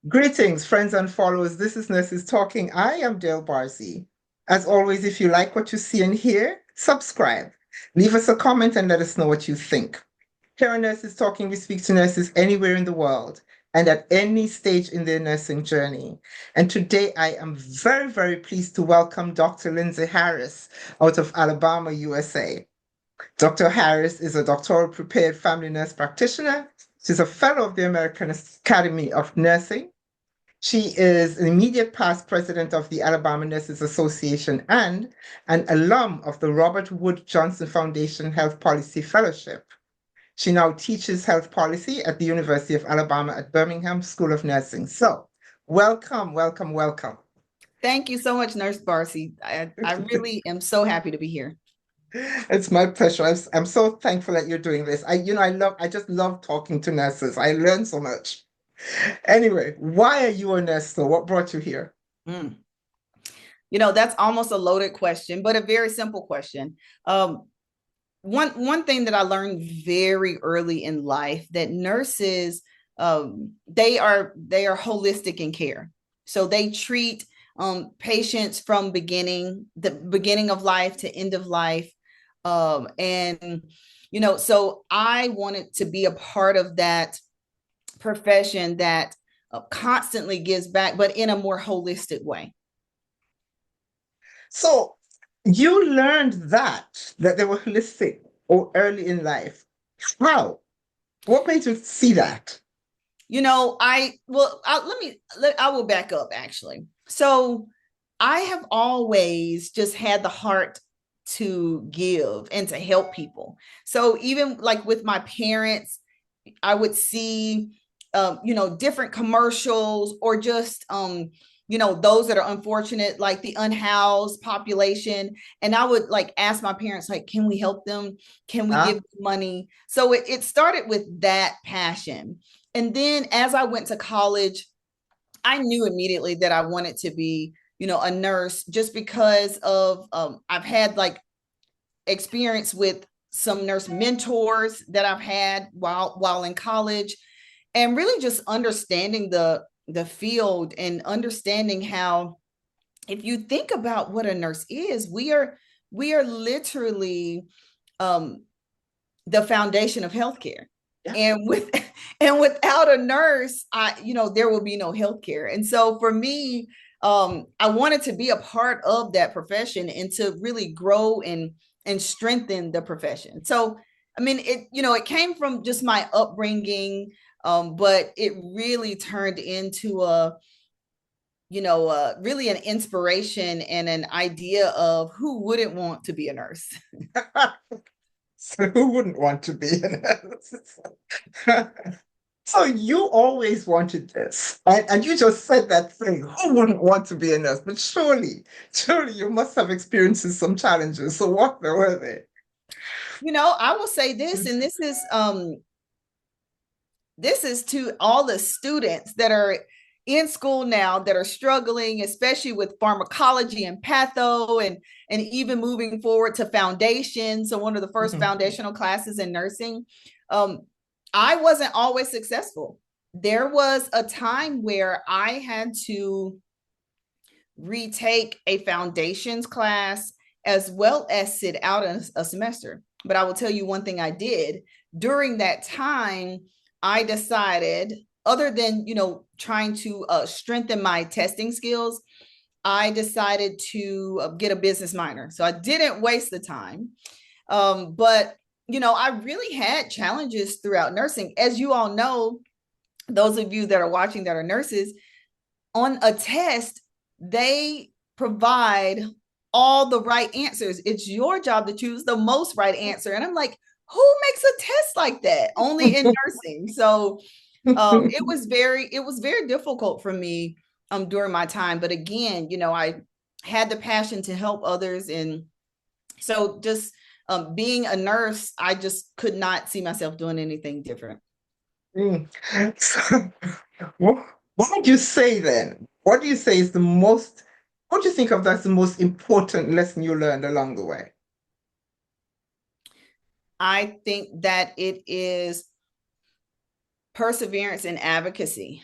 Greetings, friends and followers. This is Nurses Talking. I am Dale Barzi. As always, if you like what you see and hear, subscribe. Leave us a comment and let us know what you think. Here on Nurses Talking, we speak to nurses anywhere in the world and at any stage in their nursing journey. And today I am very, very pleased to welcome Dr. Lindsey Harris out of Alabama, USA. Dr. Harris is a doctoral prepared family nurse practitioner. She's a fellow of the American Academy of Nursing. She is an immediate past president of the Alabama Nurses Association and an alum of the Robert Wood Johnson Foundation Health Policy Fellowship. She now teaches health policy at the University of Alabama at Birmingham School of Nursing. So, welcome, welcome, welcome. Thank you so much, Nurse Barcy. I really am so happy to be here. It's my pleasure. I'm so thankful that you're doing this. I just love talking to nurses. I learn so much. Anyway, why are you a nurse though? What brought you here? Mm. That's almost a loaded question, but a very simple question. One thing that I learned very early in life that nurses they are holistic in care. So they treat patients from the beginning of life to end of life. So I wanted to be a part of that profession that constantly gives back, but in a more holistic way. So you learned that they were holistic or early in life. How? What made you see that? I will back up actually. So I have always just had the heart to give and to help people. So even like with my parents, I would see different commercials or just those that are unfortunate, like the unhoused population. And I would like ask my parents, like, can we help them? Can we give them money? So it started with that passion. And then as I went to college, I knew immediately that I wanted to be, a nurse just because of I've had like experience with some nurse mentors that I've had while in college, and really just understanding the field and understanding how, if you think about what a nurse is, we are literally the foundation of healthcare. Yeah. And without a nurse, there will be no healthcare. And so for me, I wanted to be a part of that profession and to really grow and strengthen the profession. So, I mean, it came from just my upbringing, but it really turned into really an inspiration and an idea of who wouldn't want to be a nurse. So who wouldn't want to be a nurse? So you always wanted this, right? And you just said that thing, who wouldn't want to be a nurse? But surely you must have experienced some challenges. So what were they? I will say this, and this is to all the students that are in school now that are struggling, especially with pharmacology and patho, and even moving forward to foundation. So one of the first foundational classes in nursing. I wasn't always successful. There was a time where I had to retake a foundations class as well as sit out a semester. But I will tell you one thing I did during that time. I decided, other than trying to strengthen my testing skills, I decided to get a business minor. So I didn't waste the time. But I really had challenges throughout nursing. As you all know, those of you that are watching that are nurses, on a test, they provide all the right answers. It's your job to choose the most right answer. And I'm like, who makes a test like that? Only in nursing. So it was very difficult for me during my time. But again, I had the passion to help others. And so just being a nurse, I just could not see myself doing anything different. So, what would you say then? What do you say is what do you think of that's the most important lesson you learned along the way? I think that it is perseverance and advocacy.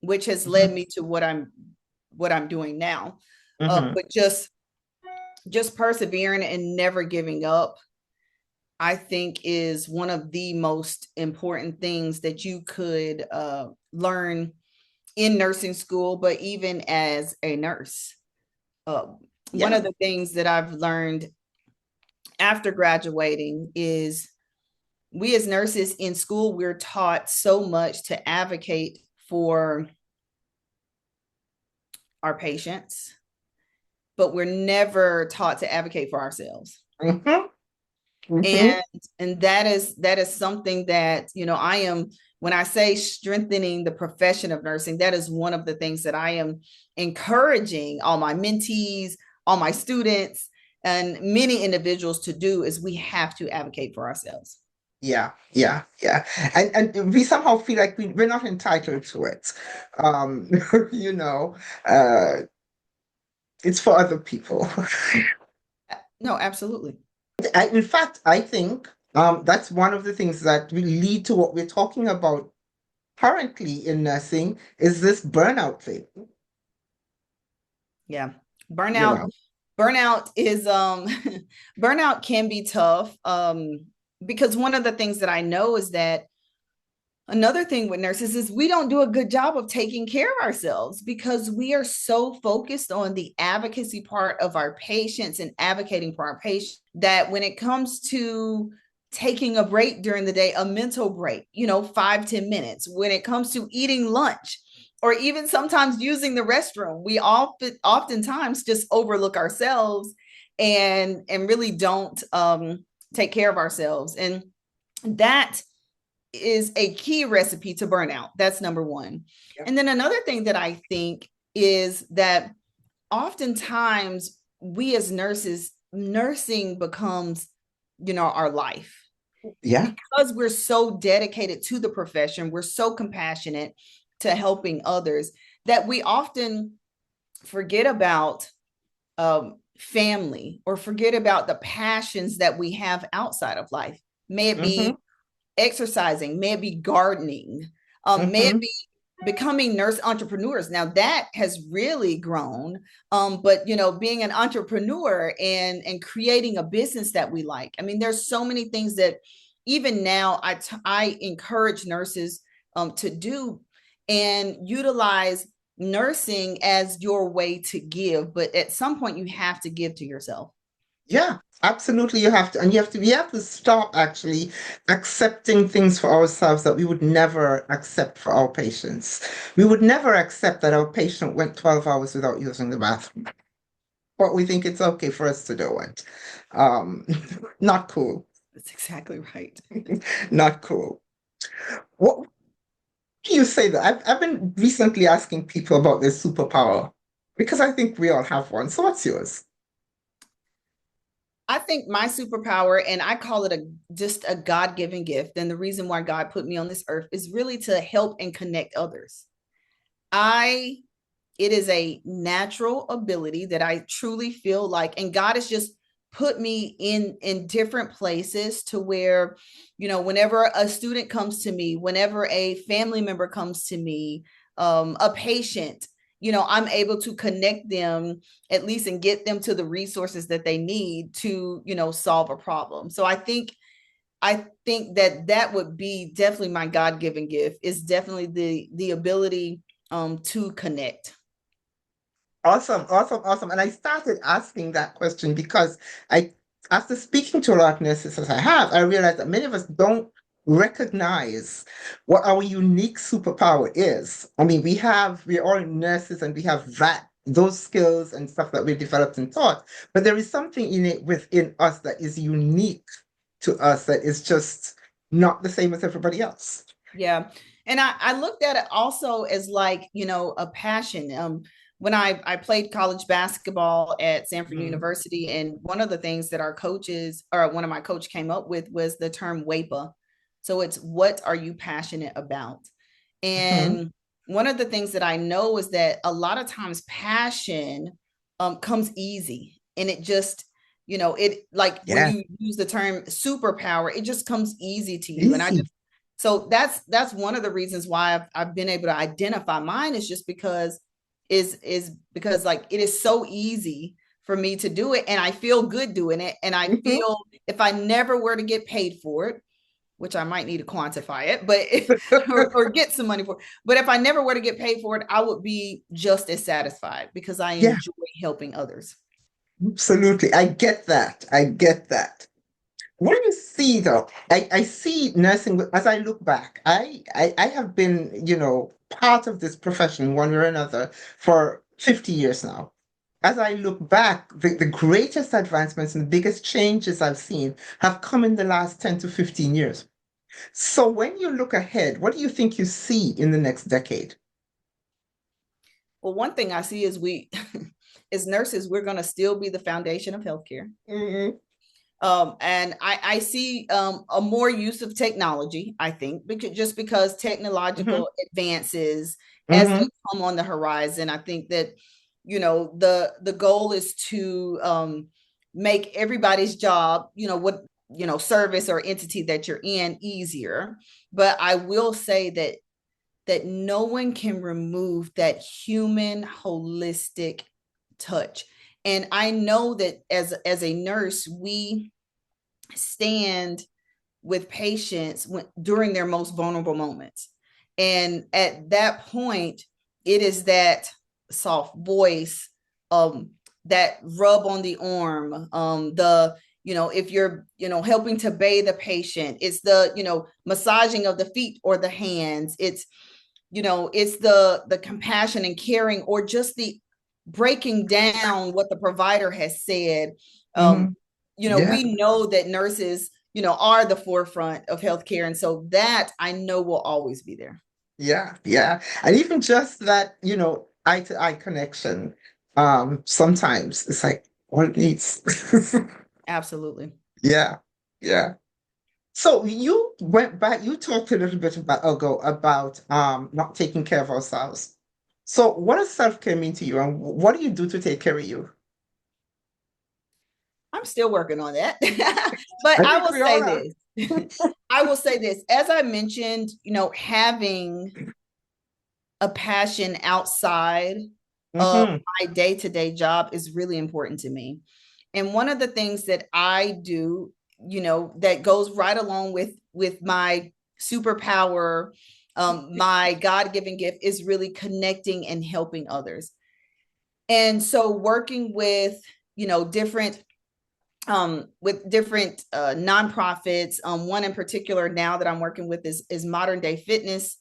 which has led me to what I'm doing now. Mm-hmm. But just persevering and never giving up, I think, is one of the most important things that you could learn in nursing school, but even as a nurse. One of the things that I've learned after graduating is we as nurses in school, we're taught so much to advocate for our patients, but we're never taught to advocate for ourselves. Mm-hmm. Mm-hmm. And that is something that, I am, when I say strengthening the profession of nursing, that is one of the things that I am encouraging all my mentees, all my students, and many individuals to do, is we have to advocate for ourselves. Yeah. And we somehow feel like we're not entitled to it. Um, you know, uh, it's for other people. No, absolutely. In fact, I think that's one of the things that will lead to what we're talking about currently in nursing is this burnout thing. Yeah. You Burnout. know, Burnout is burnout can be tough. Because one of the things that I know is that another thing with nurses is we don't do a good job of taking care of ourselves because we are so focused on the advocacy part of our patients and advocating for our patients that when it comes to taking a break during the day, a mental break, 5-10 minutes, when it comes to eating lunch or even sometimes using the restroom, we oftentimes just overlook ourselves and really don't take care of ourselves. And that is a key recipe to burnout. That's number one. yeah. And then another thing that I think is that oftentimes we as nurses, nursing becomes, our life. Yeah. Because we're so dedicated to the profession, we're so compassionate to helping others that we often forget about family or forget about the passions that we have outside of life. May it be exercising, may it be gardening, may it be becoming nurse entrepreneurs. Now that has really grown. But being an entrepreneur and creating a business that we like. I mean, there's so many things that even now I encourage nurses to do and utilize nursing as your way to give. But at some point you have to give to yourself. Yeah, absolutely. You have to, and we have to stop actually accepting things for ourselves that we would never accept for our patients. We would never accept that our patient went 12 hours without using the bathroom, but we think it's okay for us to do it. Um, not cool. That's exactly right. Not cool. What do you say that? I've been recently asking people about their superpower because I think we all have one. So what's yours? I think my superpower, and I call it just a God-given gift, and the reason why God put me on this earth is really to help and connect others. It is a natural ability that I truly feel like, and God has just put me in different places to where, whenever a student comes to me, whenever a family member comes to me, a patient, I'm able to connect them at least and get them to the resources that they need to, solve a problem. So I think that would be definitely my God-given gift, is definitely the ability to connect. Awesome. And I started asking that question because after speaking to a lot of nurses as I have, I realized that many of us don't recognize what our unique superpower is. I mean, we're all nurses and we have those skills and stuff that we've developed and taught, but there is something innate within us that is unique to us that is just not the same as everybody else. Yeah. And I looked at it also as like, a passion. When I played college basketball at Sanford University, and one of the things that one of my coach came up with was the term WAPA. So it's, what are you passionate about? And one of the things that I know is that a lot of times passion comes easy, and it just, it like when you use the term superpower, it just comes easy to you. And I just So that's one of the reasons why I've been able to identify mine, is just because is because like it is so easy for me to do it, and I feel good doing it, and I Mhm. feel if I never were to get paid for it, which I might need to quantify it, but or get some money for it. But if I never were to get paid for it, I would be just as satisfied because I Yeah, enjoy helping others. absolutely. I get that. I get that. What do you see though? I see nursing as I look back. I have been, part of this profession one way or another for 50 years now. As I look back, the greatest advancements and the biggest changes I've seen have come in the last 10 to 15 years. So when you look ahead, what do you think you see in the next decade? Well, one thing I see is we, as nurses, we're going to still be the foundation of healthcare. Hmm. And I see a more use of technology, I think, because Hmm. technological advances as they Hmm. come on the horizon, I think that, the goal is to make everybody's job, what, service or entity that you're in easier. But I will say that no one can remove that human holistic touch. And I know that as a nurse, we stand with patients during their most vulnerable moments. And at that point, it is that soft voice, that rub on the arm, if you're, helping to bathe a patient, it's the, massaging of the feet or the hands. It's the compassion and caring, or just the breaking down what the provider has said. um Hmm. Yeah. we know that nurses, are the forefront of healthcare, and so that I know will always be there. Yeah, yeah. And even just that, eye to eye connection, sometimes it's like all it needs. Absolutely. Yeah, yeah. So you went back, you talked a little bit about not taking care of ourselves. So what does self-care mean to you, and what do you do to take care of you? I'm still working on that. But I I think will we all say are. this. I will say this. As I mentioned, having a passion outside of Hmm. my day-to-day job is really important to me. And one of the things that I do, that goes right along with my superpower, my God-given gift, is really connecting and helping others. And so working different different nonprofits. One in particular now that I'm working with is Modern Day Fitness.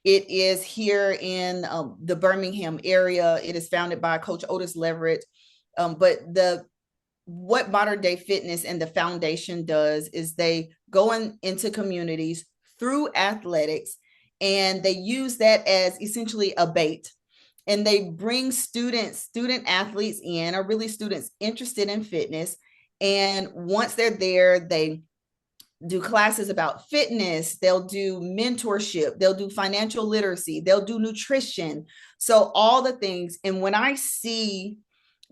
It is here in the Birmingham area. It is founded by Coach Otis Leverett. But the what Modern Day Fitness and the foundation does is they go into communities through athletics, and they use that as essentially a bait. And they bring student athletes in, or really students interested in fitness. And once they're there, they do classes about fitness, they'll do mentorship, they'll do financial literacy, they'll do nutrition. So all the things. And when I see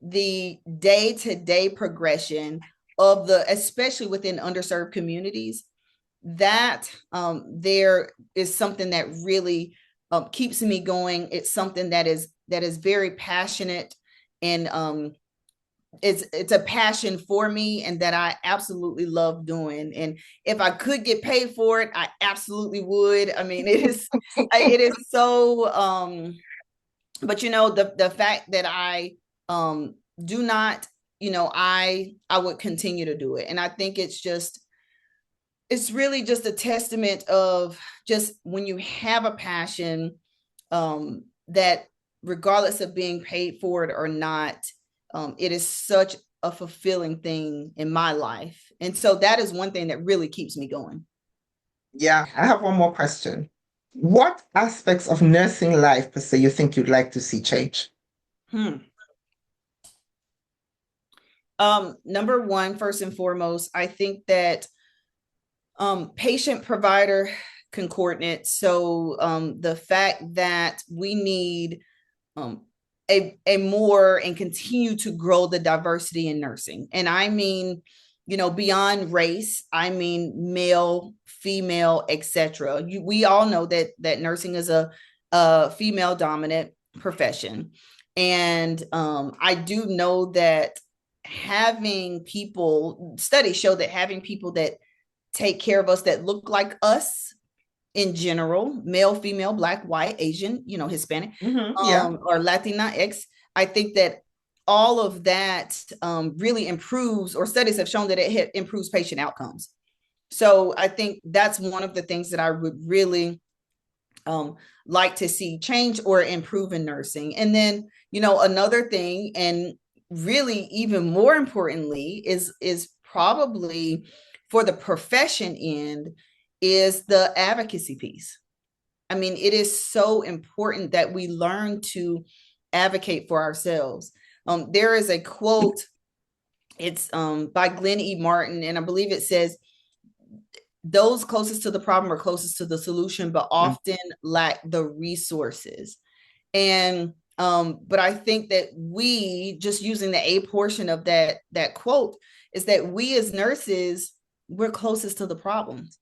the day-to-day progression of especially within underserved communities, that there is something that really keeps me going. It's something that is very passionate, and it's a passion for me, and that I absolutely love doing. And if I could get paid for it, I absolutely would. I mean, it is so but the fact that I do not, I would continue to do it. And I think it's really just a testament of just when you have a passion, that regardless of being paid for it or not, it is such a fulfilling thing in my life. And so that is one thing that really keeps me going. Yeah, I have one more question. What aspects of nursing life per se you think you'd like to see change? Hmm. Number one, first and foremost, I think that patient provider concordance. So the fact that we need um, a more, and continue to grow the diversity in nursing. And I mean, beyond race, I mean male, female, etc. We all know that nursing is a female dominant profession, and I do know that studies show that having people that take care of us that look like us in general, male, female, black, white, Asian, Hispanic, Yeah. or Latina X, I think that all of that really improves, or studies have shown that it improves patient outcomes. So I think that's one of the things that I would really like to see change or improve in nursing. And then, another thing, and really even more importantly, is probably for the profession end, is the advocacy piece. I mean, it is so important that we learn to advocate for ourselves. There is a quote, it's by Glenn E. Martin, and I believe it says, those closest to the problem are closest to the solution, but often lack the resources. And but I think that we, just using the A portion of that quote, is that we as nurses, we're closest to the problems.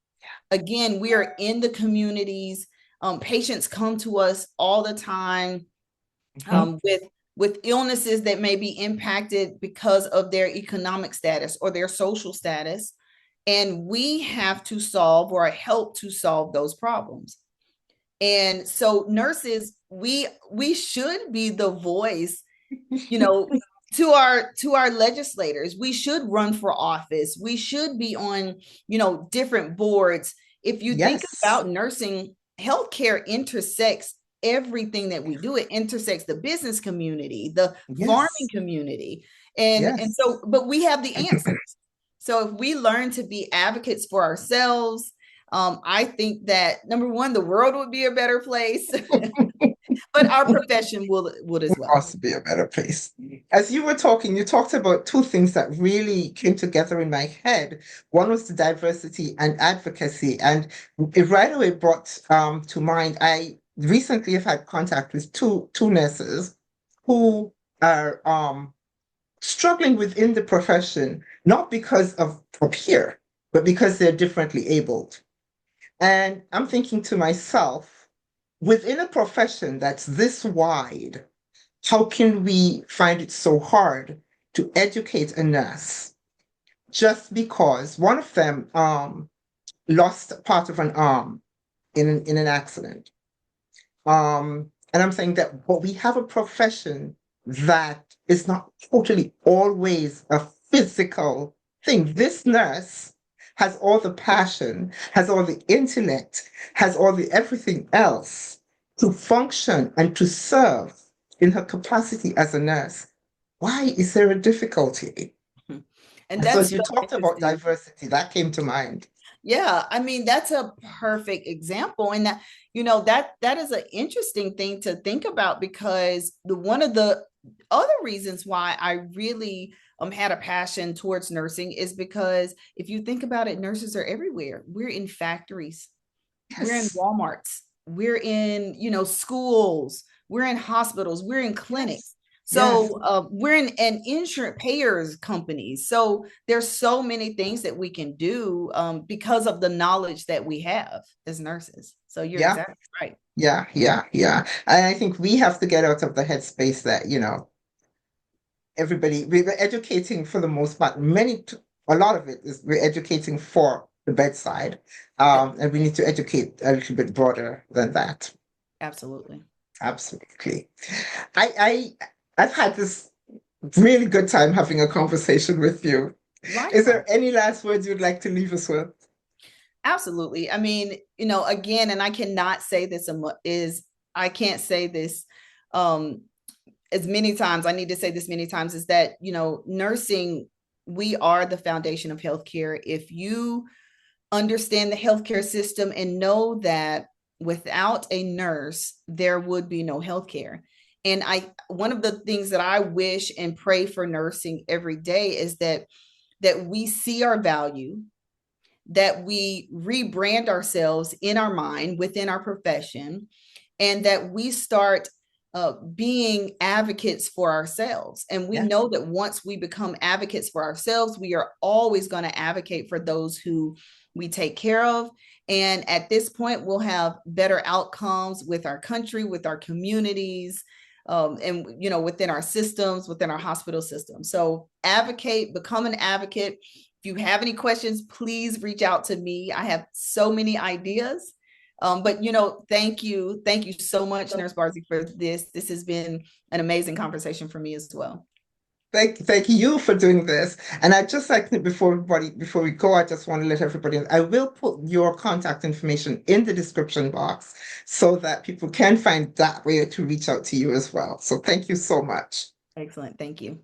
Again, we are in the communities. Patients come to us all the time with illnesses that may be impacted because of their economic status or their social status. And we have to solve or help to solve those problems. And so nurses, we should be the voice, to our legislators. We should run for office. We should be on, different boards. If you think about nursing, healthcare intersects everything that we do. It intersects the business community, the farming community. And so, but we have the answers. So if we learn to be advocates for ourselves, I think that, number one, the world would be a better place, but our profession would as well. Also be a better place. As you were talking, you talked about two things that really came together in my head. One was the diversity and advocacy, and it right away brought to mind, I recently have had contact with two nurses who are struggling within the profession, not because of here, but because they're differently abled. And I'm thinking to myself, within a profession that's this wide, how can we find it so hard to educate a nurse just because one of them lost part of an arm in an accident? And I'm saying that, but we have a profession that is not totally always a physical thing. This nurse has all the passion, has all the intellect, has all the everything else to function and to serve in her capacity as a nurse. Why is there a difficulty? And so that's as you talked about diversity, that came to mind. Yeah, I mean, that's a perfect example. And that is an interesting thing to think about, because one of the other reasons why I really had a passion towards nursing is because if you think about it, nurses are everywhere. We're in factories, we're in Walmarts, we're in, schools, we're in hospitals, we're in clinics. So we're in an insurance payers companies. So there's so many things that we can do because of the knowledge that we have as nurses. So you're exactly right. Yeah. And I think we have to get out of the headspace that, everybody, we're educating for the most part. A lot of it is we're educating for the bedside. And we need to educate a little bit broader than that. Absolutely. I've had this really good time having a conversation with you. Is there any last words you'd like to leave us with? Absolutely. I mean, again, and I cannot say this I can't say this as many times. I need to say this many times, is that, nursing, we are the foundation of healthcare. If you understand the healthcare system and know that without a nurse, there would be no healthcare. And one of the things that I wish and pray for nursing every day is that we see our value, that we rebrand ourselves in our mind within our profession, and that we start being advocates for ourselves. And we know that once we become advocates for ourselves, we are always going to advocate for those who we take care of. And at this point, we'll have better outcomes with our country, with our communities, and, you know, within our systems, within our hospital system. So advocate, become an advocate. If you have any questions, please reach out to me. I have so many ideas. But, you know, thank you so much, Nurse Barsey, for this. This has been an amazing conversation for me as well. Thank you for doing this. And I just like before we go, I just want to let everybody know, I will put your contact information in the description box so that people can find that way to reach out to you as well. So thank you so much. Excellent. Thank you.